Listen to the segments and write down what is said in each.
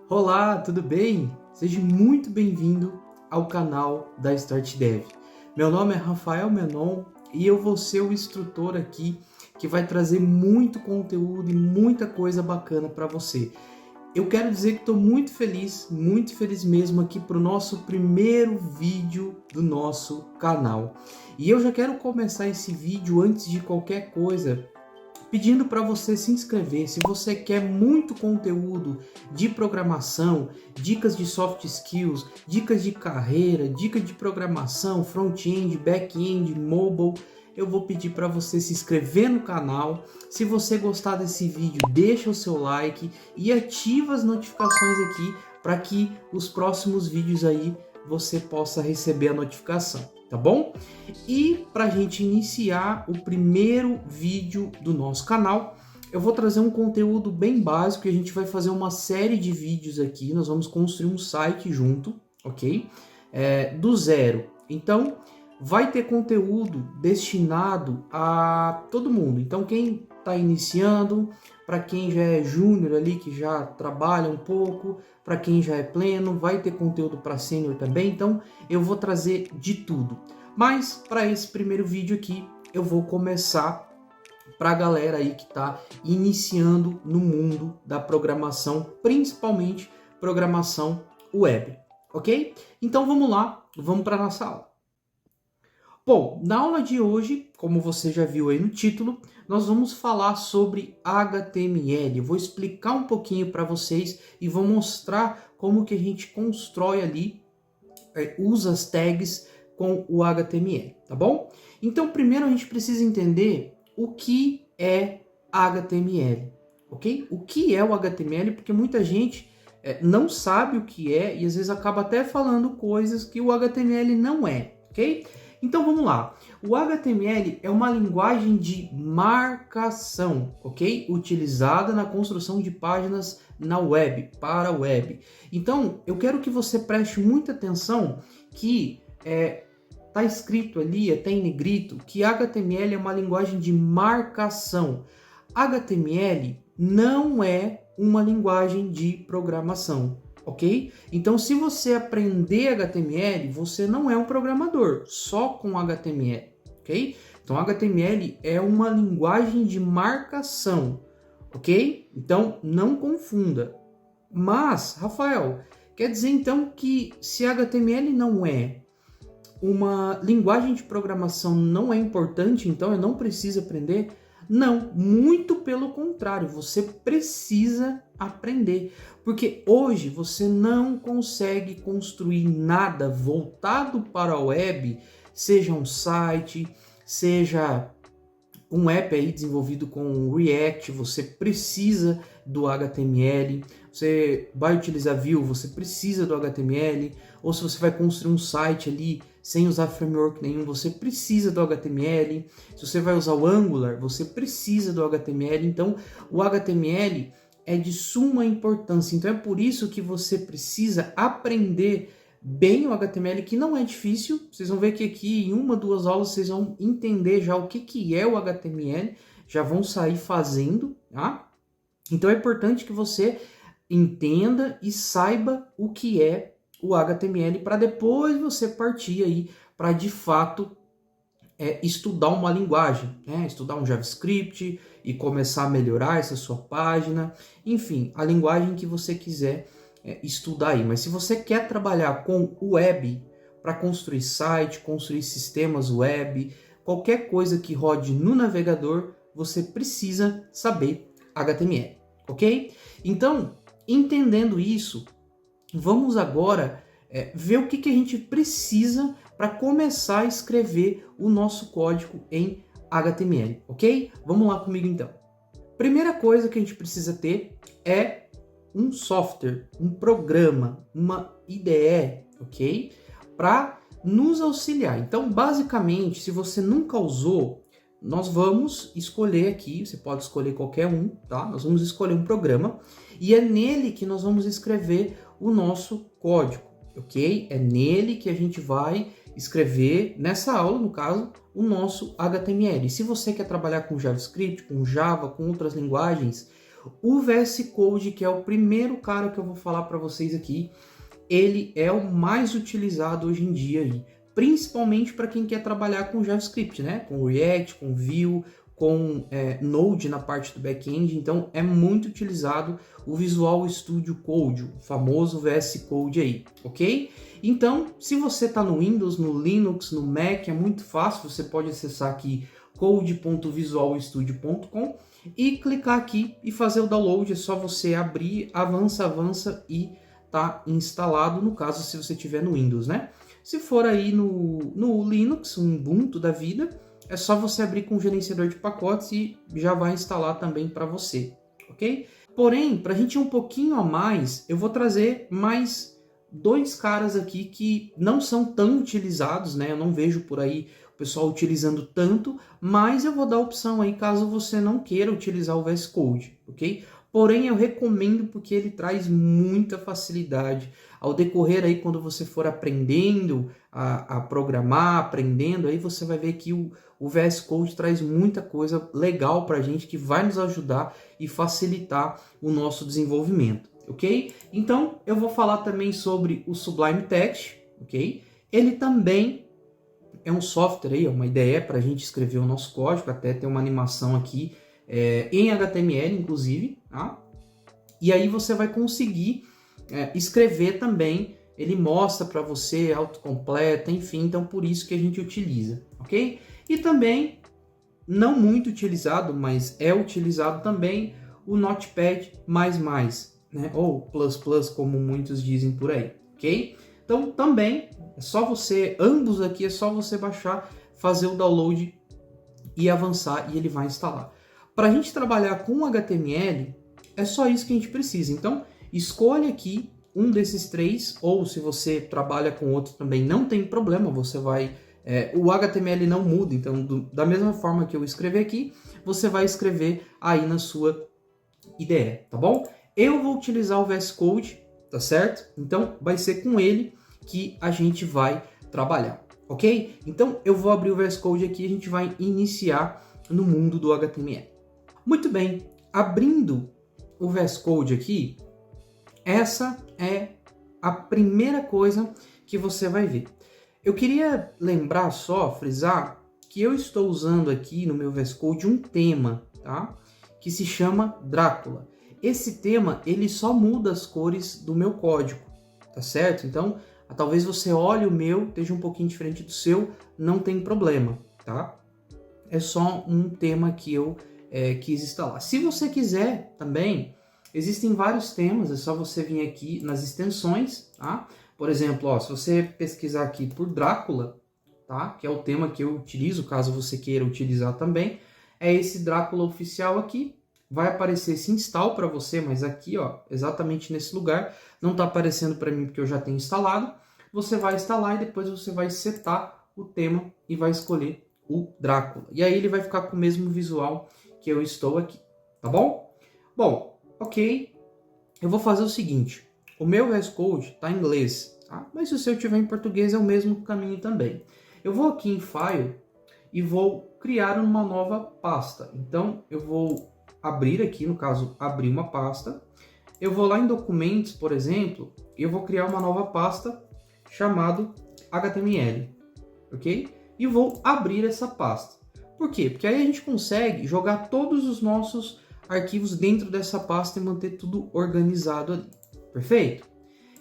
Olá, tudo bem? Seja muito bem-vindo ao canal da Start Dev. Meu nome é Rafael Menon e eu vou ser o instrutor aqui que vai trazer muito conteúdo e muita coisa bacana para você. Eu quero dizer que estou muito feliz mesmo aqui para o nosso primeiro vídeo do nosso canal. E eu já quero começar esse vídeo antes de qualquer coisa pedindo para você se inscrever. Se você quer muito conteúdo de programação, dicas de soft skills, dicas de carreira, dicas de programação, front-end, back-end, mobile, eu vou pedir para você se inscrever no canal. Se você gostar desse vídeo, deixa o seu like e ativa as notificações aqui para que os próximos vídeos aí você possa receber a notificação, tá bom? E para a gente iniciar o primeiro vídeo do nosso canal, eu vou trazer um conteúdo bem básico e a gente vai fazer uma série de vídeos aqui. Nós vamos construir um site junto, ok? Do zero. Então, vai ter conteúdo destinado a todo mundo. Então, quem está iniciando, para quem já é júnior ali, que já trabalha um pouco, para quem já é pleno, vai ter conteúdo para sênior também. Então, eu vou trazer de tudo. Mas, para esse primeiro vídeo aqui, eu vou começar para a galera aí que está iniciando no mundo da programação, principalmente programação web, ok? Então, vamos lá, vamos para a nossa aula. Bom, na aula de hoje, como você já viu aí no título, nós vamos falar sobre HTML. Eu vou explicar um pouquinho para vocês e vou mostrar como que a gente constrói ali, usa as tags com o HTML, tá bom? Então, primeiro a gente precisa entender o que é HTML, ok? O que é o HTML, porque muita gente não sabe o que é e às vezes acaba até falando coisas que o HTML não é, ok? Então vamos lá, o HTML é uma linguagem de marcação, ok? Utilizada na construção de páginas na web, para a web. Então eu quero que você preste muita atenção que está escrito ali, até em negrito, que HTML é uma linguagem de marcação. HTML não é uma linguagem de programação. Ok? Então, se você aprender HTML, você não é um programador, só com HTML, ok? Então, HTML é uma linguagem de marcação, ok? Então, não confunda. Mas, Rafael, quer dizer então que se HTML não é uma linguagem de programação, não é importante, então eu não preciso aprender? Não, muito pelo contrário, você precisa aprender, porque hoje você não consegue construir nada voltado para a web, seja um site, seja um app aí desenvolvido com React, você precisa do HTML, você vai utilizar Vue, você precisa do HTML, ou se você vai construir um site ali sem usar framework nenhum, você precisa do HTML, se você vai usar o Angular, você precisa do HTML, então o HTML é de suma importância, então é por isso que você precisa aprender bem o HTML, que não é difícil. Vocês vão ver que aqui em uma, duas aulas vocês vão entender já o que é o HTML, já vão sair fazendo, tá? Então é importante que você entenda e saiba o que é o HTML para depois você partir aí para de fato estudar uma linguagem, né? Estudar um JavaScript e começar a melhorar essa sua página, enfim, a linguagem que você quiser estudar aí. Mas se você quer trabalhar com web para construir site, construir sistemas web, qualquer coisa que rode no navegador, você precisa saber HTML, ok? Então, entendendo isso, vamos agora ver o que a gente precisa para começar a escrever o nosso código em HTML, ok? Vamos lá comigo então. Primeira coisa que a gente precisa ter é um software, um programa, uma IDE, ok? Para nos auxiliar. Então, basicamente, se você nunca usou, nós vamos escolher aqui, você pode escolher qualquer um, tá? Nós vamos escolher um programa e é nele que nós vamos escrever o nosso código, ok? É nele que a gente vai escrever, nessa aula, no caso, o nosso HTML. E se você quer trabalhar com JavaScript, com Java, com outras linguagens, O VS Code, que é o primeiro cara que eu vou falar para vocês aqui, ele é o mais utilizado hoje em dia aí, principalmente para quem quer trabalhar com JavaScript, né? Com React, com Vue, com Node na parte do back-end. Então é muito utilizado o Visual Studio Code, o famoso VS Code aí, ok? Então, se você está no Windows, no Linux, no Mac, é muito fácil, você pode acessar aqui code.visualstudio.com e clicar aqui e fazer o download. É só você abrir, avança e tá instalado, no caso se você tiver no Windows, né? Se for aí no Linux, um Ubuntu da vida, é só você abrir com o gerenciador de pacotes e já vai instalar também para você, ok? Porém, para a gente ir um pouquinho a mais, eu vou trazer mais dois caras aqui que não são tão utilizados, né? Eu não vejo por aí o pessoal utilizando tanto, mas eu vou dar a opção aí caso você não queira utilizar o VS Code, ok? Porém, eu recomendo porque ele traz muita facilidade. Ao decorrer aí, quando você for aprendendo a programar, aprendendo, aí você vai ver que o VS Code traz muita coisa legal para a gente que vai nos ajudar e facilitar o nosso desenvolvimento, ok? Então, eu vou falar também sobre o Sublime Text, ok? Ele também é um software aí, uma ideia para a gente escrever o nosso código, até tem uma animação aqui em HTML, inclusive, tá? E aí você vai conseguir escrever também, ele mostra para você, autocompleta, enfim, então por isso que a gente utiliza, ok? E também, não muito utilizado, mas é utilizado também o Notepad++, né? Ou plus++, como muitos dizem por aí, ok? Então também, é só você, ambos aqui, é só você baixar, fazer o download e avançar e ele vai instalar. Para a gente trabalhar com HTML, é só isso que a gente precisa. Então, escolha aqui um desses três, ou se você trabalha com outro também, não tem problema, você vai... o HTML não muda, então da mesma forma que eu escrever aqui, você vai escrever aí na sua IDE, tá bom? Eu vou utilizar o VS Code, tá certo? Então, vai ser com ele que a gente vai trabalhar, ok? Então, eu vou abrir o VS Code aqui e a gente vai iniciar no mundo do HTML. Muito bem, abrindo o VS Code aqui, essa é a primeira coisa que você vai ver. Eu queria lembrar só, frisar, que eu estou usando aqui no meu VS Code um tema, tá? Que se chama Drácula. Esse tema, ele só muda as cores do meu código, tá certo? Então, talvez você olhe o meu, esteja um pouquinho diferente do seu, não tem problema, tá? É só um tema que eu quis instalar. Se você quiser também, existem vários temas, é só você vir aqui nas extensões, tá? Por exemplo, ó, se você pesquisar aqui por Drácula, tá? Que é o tema que eu utilizo, caso você queira utilizar também, é esse Drácula oficial aqui. Vai aparecer esse install para você, mas aqui, ó, exatamente nesse lugar, não está aparecendo para mim porque eu já tenho instalado. Você vai instalar e depois você vai setar o tema e vai escolher o Drácula. E aí ele vai ficar com o mesmo visual que eu estou aqui, tá bom? Bom, ok. Eu vou fazer o seguinte. O meu VS Code está em inglês, tá? Mas se o seu tiver em português é o mesmo caminho também. Eu vou aqui em File e vou criar uma nova pasta. Então eu vou abrir aqui, no caso, abrir uma pasta. Eu vou lá em documentos, por exemplo, e eu vou criar uma nova pasta chamado HTML, ok? E vou abrir essa pasta. Por quê? Porque aí a gente consegue jogar todos os nossos arquivos dentro dessa pasta e manter tudo organizado ali. Perfeito?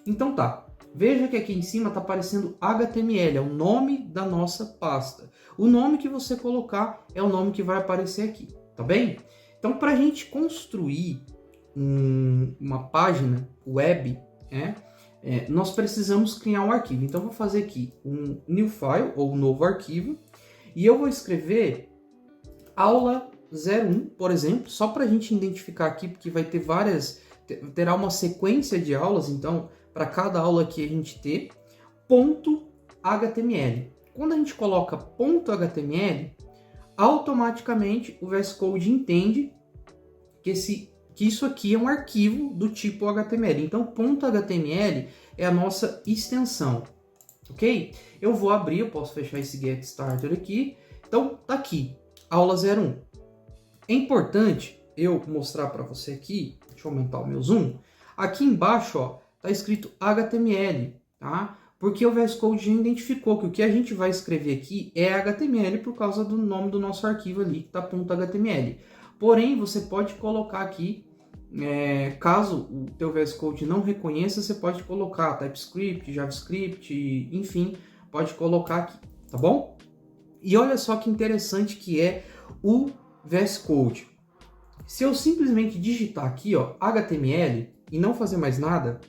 Então tá. Veja que aqui em cima está aparecendo HTML, é o nome da nossa pasta. O nome que você colocar é o nome que vai aparecer aqui, tá bem? Então, para a gente construir uma página web, nós precisamos criar um arquivo. Então, eu vou fazer aqui um new file, ou um novo arquivo, e eu vou escrever aula 01, por exemplo, só para a gente identificar aqui, porque vai ter terá uma sequência de aulas, então, para cada aula que a gente ter, .html. Quando a gente coloca .html, automaticamente o VS Code entende que isso aqui é um arquivo do tipo HTML. Então, .html é a nossa extensão, ok? Eu vou abrir, eu posso fechar esse Get Started aqui. Então, tá aqui, aula 01. É importante eu mostrar para você aqui, deixa eu aumentar o meu zoom, aqui embaixo, ó, tá escrito HTML, tá? Porque o VS Code já identificou que o que a gente vai escrever aqui é HTML por causa do nome do nosso arquivo ali, que tá .html. Porém, você pode colocar aqui, caso o teu VS Code não reconheça, você pode colocar TypeScript, JavaScript, enfim, pode colocar aqui, tá bom? E olha só que interessante que é o VS Code. Se eu simplesmente digitar aqui, ó, HTML e não fazer mais nada,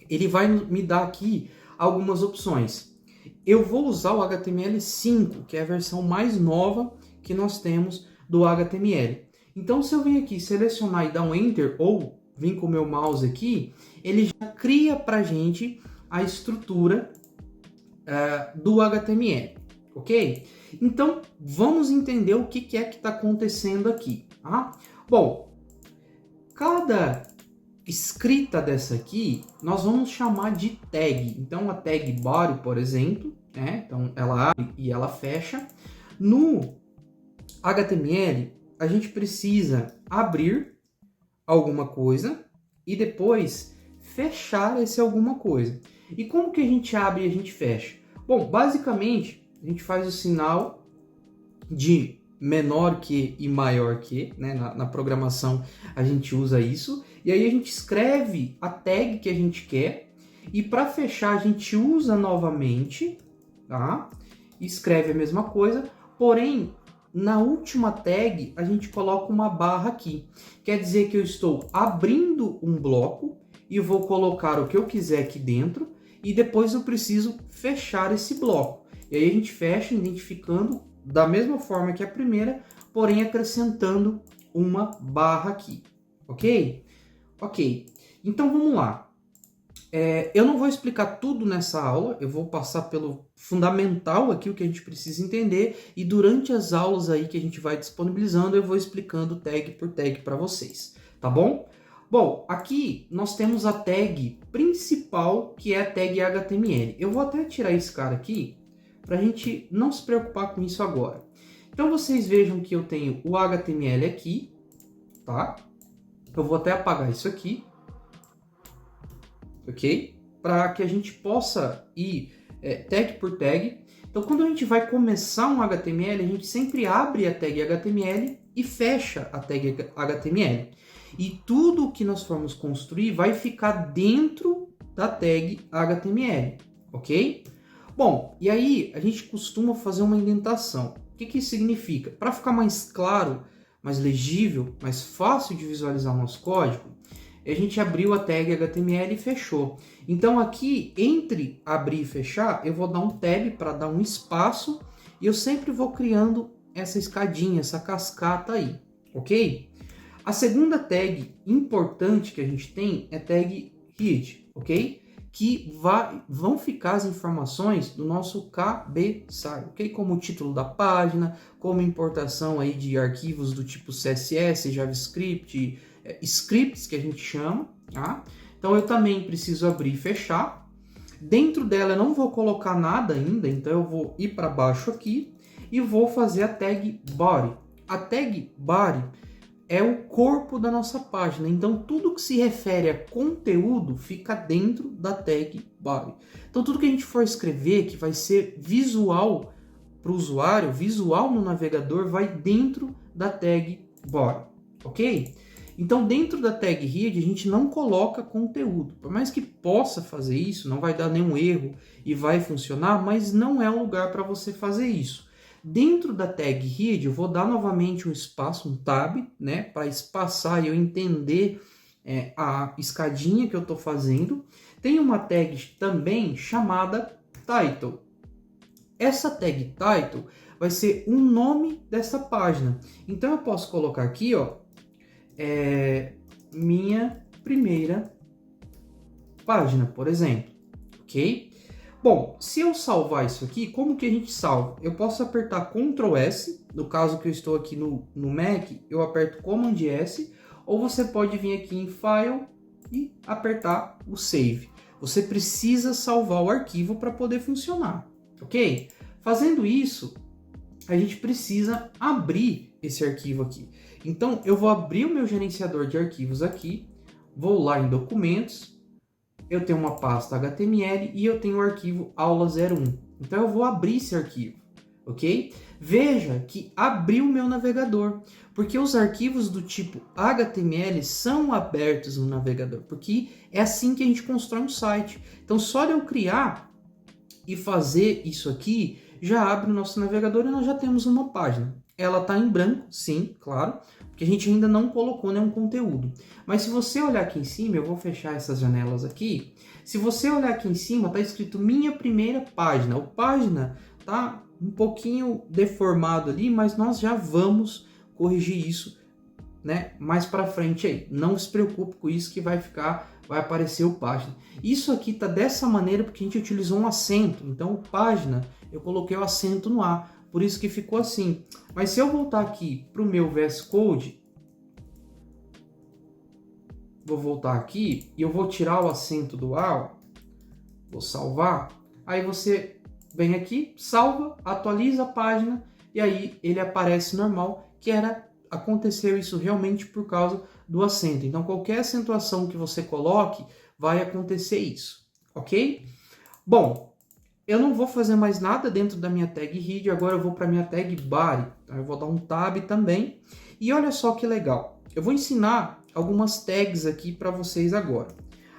ele vai me dar aqui algumas opções. Eu vou usar o HTML5, que é a versão mais nova que nós temos do HTML. Então, se eu vir aqui selecionar e dar um Enter, ou vir com o meu mouse aqui, ele já cria para a gente a estrutura do HTML, ok? Então, vamos entender o que é que está acontecendo aqui. Tá? Bom, cada escrita dessa aqui, nós vamos chamar de tag. Então, a tag body, por exemplo, né? Então, ela abre e ela fecha. No HTML, a gente precisa abrir alguma coisa e depois fechar esse alguma coisa. E como que a gente abre e a gente fecha? Bom, basicamente, a gente faz o sinal de menor que e maior que, né? Na programação a gente usa isso, e aí a gente escreve a tag que a gente quer, e para fechar a gente usa novamente, tá? Escreve a mesma coisa, porém na última tag a gente coloca uma barra aqui, quer dizer que eu estou abrindo um bloco e vou colocar o que eu quiser aqui dentro, e depois eu preciso fechar esse bloco, e aí a gente fecha identificando da mesma forma que a primeira, porém acrescentando uma barra aqui, ok? Ok, então vamos lá. Eu não vou explicar tudo nessa aula, eu vou passar pelo fundamental aqui, o que a gente precisa entender, e durante as aulas aí que a gente vai disponibilizando, eu vou explicando tag por tag para vocês, tá bom? Bom, aqui nós temos a tag principal, que é a tag HTML. Eu vou até tirar esse cara aqui, para a gente não se preocupar com isso agora. Então vocês vejam que eu tenho o HTML aqui, tá? Eu vou até apagar isso aqui, ok? Para que a gente possa ir tag por tag. Então quando a gente vai começar um HTML, a gente sempre abre a tag HTML e fecha a tag HTML. E tudo o que nós formos construir vai ficar dentro da tag HTML, ok? Bom, e aí a gente costuma fazer uma indentação. O que isso significa? Para ficar mais claro, mais legível, mais fácil de visualizar o nosso código, a gente abriu a tag HTML e fechou. Então aqui, entre abrir e fechar, eu vou dar um tab para dar um espaço, e eu sempre vou criando essa escadinha, essa cascata aí, ok? A segunda tag importante que a gente tem é tag head, ok? Que vão ficar as informações do nosso cabeçalho, ok? Como o título da página, como importação aí de arquivos do tipo CSS, JavaScript, scripts que a gente chama, tá? Então eu também preciso abrir e fechar. Dentro dela eu não vou colocar nada ainda, então eu vou ir para baixo aqui e vou fazer a tag body. A tag body é o corpo da nossa página, então tudo que se refere a conteúdo fica dentro da tag body. Então tudo que a gente for escrever que vai ser visual para o usuário, visual no navegador, vai dentro da tag body, ok? Então dentro da tag head a gente não coloca conteúdo, por mais que possa fazer isso, não vai dar nenhum erro e vai funcionar, mas não é o lugar para você fazer isso. Dentro da tag head eu vou dar novamente um espaço, um tab, né, para espaçar e eu entender a escadinha que eu estou fazendo. Tem uma tag também chamada title. Essa tag title vai ser o nome dessa página. Então eu posso colocar aqui, ó, minha primeira página, por exemplo, ok? Bom, se eu salvar isso aqui, como que a gente salva? Eu posso apertar Ctrl S, no caso que eu estou aqui no Mac, eu aperto Command S, ou você pode vir aqui em File e apertar o Save. Você precisa salvar o arquivo para poder funcionar, ok? Fazendo isso, a gente precisa abrir esse arquivo aqui. Então, eu vou abrir o meu gerenciador de arquivos aqui, vou lá em documentos, eu tenho uma pasta HTML e eu tenho o arquivo aula01. Então, eu vou abrir esse arquivo, ok? Veja que abriu o meu navegador, porque os arquivos do tipo HTML são abertos no navegador, porque é assim que a gente constrói um site. Então, só de eu criar e fazer isso aqui, já abre o nosso navegador e nós já temos uma página. Ela está em branco, sim, claro, porque a gente ainda não colocou nenhum conteúdo. Mas se você olhar aqui em cima, eu vou fechar essas janelas aqui. Se você olhar aqui em cima, está escrito minha primeira página. O página está um pouquinho deformado ali, mas nós já vamos corrigir isso, né, mais para frente aí. Não se preocupe com isso que vai aparecer o página. Isso aqui tá dessa maneira porque a gente utilizou um acento. Então, o página, eu coloquei o acento no A, por isso que ficou assim. Mas se eu voltar aqui para o meu VS Code, vou voltar aqui e eu vou tirar o acento do A, ó, vou salvar. Aí você vem aqui, salva, atualiza a página e aí ele aparece normal, que aconteceu isso realmente por causa do acento. Então, qualquer acentuação que você coloque, vai acontecer isso, ok? Bom, eu não vou fazer mais nada dentro da minha tag head, agora eu vou para a minha tag body. Então, eu vou dar um tab também. E olha só que legal, eu vou ensinar algumas tags aqui para vocês agora.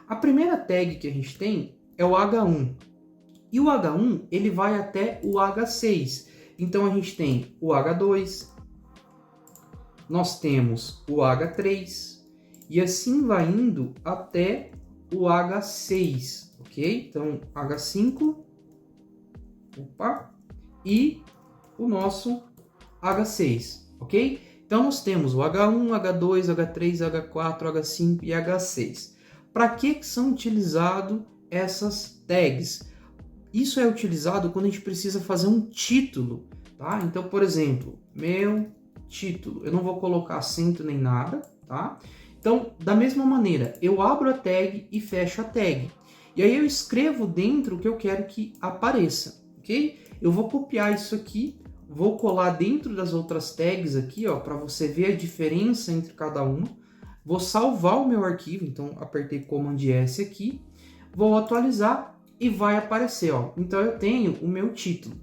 A primeira tag que a gente tem é o H1. E o H1, ele vai até o H6. Então, a gente tem o H2, nós temos o H3 e assim vai indo até o H6, ok? Então, H5, e o nosso H6, ok? Então, nós temos o H1, H2, H3, H4, H5 e H6. Para que são utilizadas essas tags? Isso é utilizado quando a gente precisa fazer um título, tá? Então, por exemplo, meu título, eu não vou colocar acento nem nada, tá? Então, da mesma maneira, eu abro a tag e fecho a tag. E aí eu escrevo dentro o que eu quero que apareça, ok? Eu vou copiar isso aqui, vou colar dentro das outras tags aqui, ó, para você ver a diferença entre cada uma. Vou salvar o meu arquivo, então apertei Command S aqui, vou atualizar e vai aparecer, ó. Então eu tenho o meu título.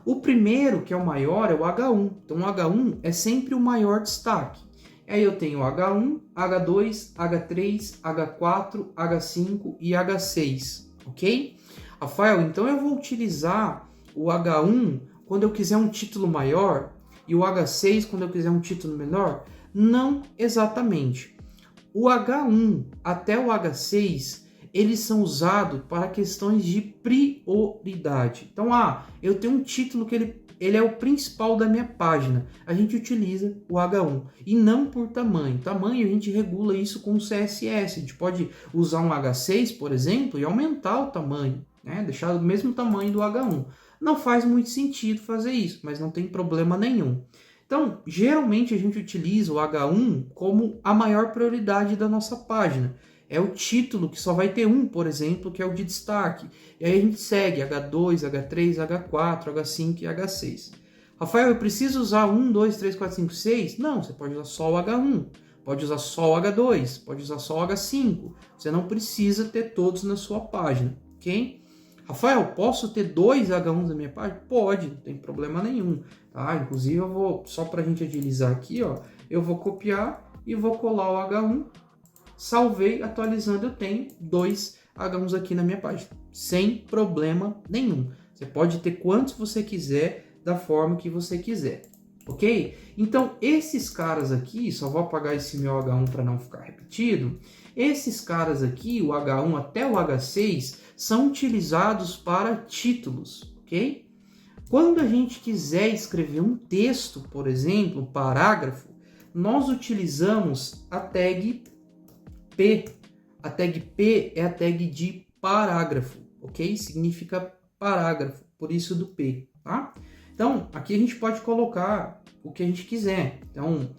O primeiro, que é o maior, é o H1. Então, o H1 é sempre o maior destaque. Aí eu tenho H1, H2, H3, H4, H5 e H6, ok? Rafael, então eu vou utilizar o H1 quando eu quiser um título maior e o H6 quando eu quiser um título menor? Não exatamente. O H1 até o H6 eles são usados para questões de prioridade. Então, eu tenho um título que ele é o principal da minha página. A gente utiliza o H1 e não por tamanho. Tamanho a gente regula isso com o CSS. A gente pode usar um H6, por exemplo, e aumentar o tamanho, né? Deixar do mesmo tamanho do H1. Não faz muito sentido fazer isso, mas não tem problema nenhum. Então, geralmente a gente utiliza o H1 como a maior prioridade da nossa página. É o título que só vai ter um, por exemplo, que é o de destaque. E aí a gente segue H2, H3, H4, H5 e H6. Rafael, eu preciso usar 1, 2, 3, 4, 5, 6? Não, você pode usar só o H1, pode usar só o H2, pode usar só o H5. Você não precisa ter todos na sua página, ok? Rafael, posso ter 2 H1s na minha página? Pode, não tem problema nenhum. Tá? Inclusive, eu vou, só para a gente agilizar aqui, ó, eu vou copiar e vou colar o H1. Salvei, atualizando, eu tenho 2 H1s aqui na minha página, sem problema nenhum. Você pode ter quantos você quiser, da forma que você quiser, ok? Então, esses caras aqui, só vou apagar esse meu H1 para não ficar repetido, esses caras aqui, o H1 até o H6, são utilizados para títulos, ok? Quando a gente quiser escrever um texto, por exemplo, um parágrafo, nós utilizamos a tag P. A tag P é a tag de parágrafo, ok? Significa parágrafo, por isso do P, tá? Então, aqui a gente pode colocar o que a gente quiser. Então,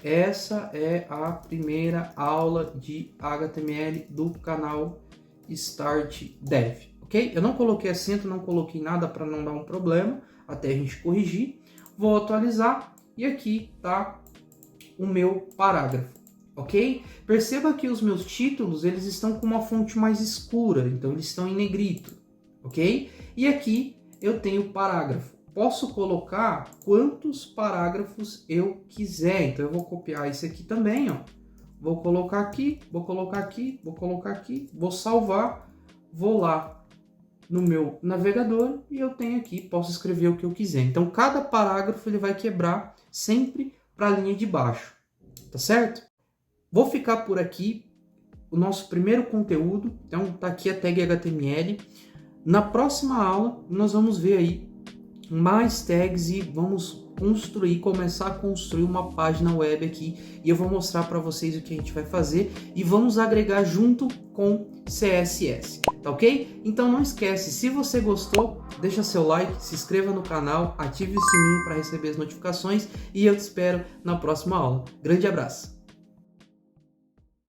essa é a primeira aula de HTML do canal Start Dev, ok? Eu não coloquei acento, não coloquei nada para não dar um problema, até a gente corrigir. Vou atualizar e aqui tá o meu parágrafo, ok? Perceba que os meus títulos, eles estão com uma fonte mais escura, então eles estão em negrito, ok? E aqui eu tenho o parágrafo. Posso colocar quantos parágrafos eu quiser, então eu vou copiar esse aqui também, ó. Vou colocar aqui, vou colocar aqui, vou colocar aqui, vou salvar, vou lá no meu navegador e eu tenho aqui, posso escrever o que eu quiser. Então, cada parágrafo ele vai quebrar sempre para a linha de baixo, tá certo? Vou ficar por aqui o nosso primeiro conteúdo, então tá aqui a tag HTML. Na próxima aula, nós vamos ver aí mais tags e vamos começar a construir uma página web aqui e eu vou mostrar para vocês o que a gente vai fazer e vamos agregar junto com CSS, tá ok? Então não esquece, se você gostou, deixa seu like, se inscreva no canal, ative o sininho para receber as notificações e eu te espero na próxima aula. Grande abraço!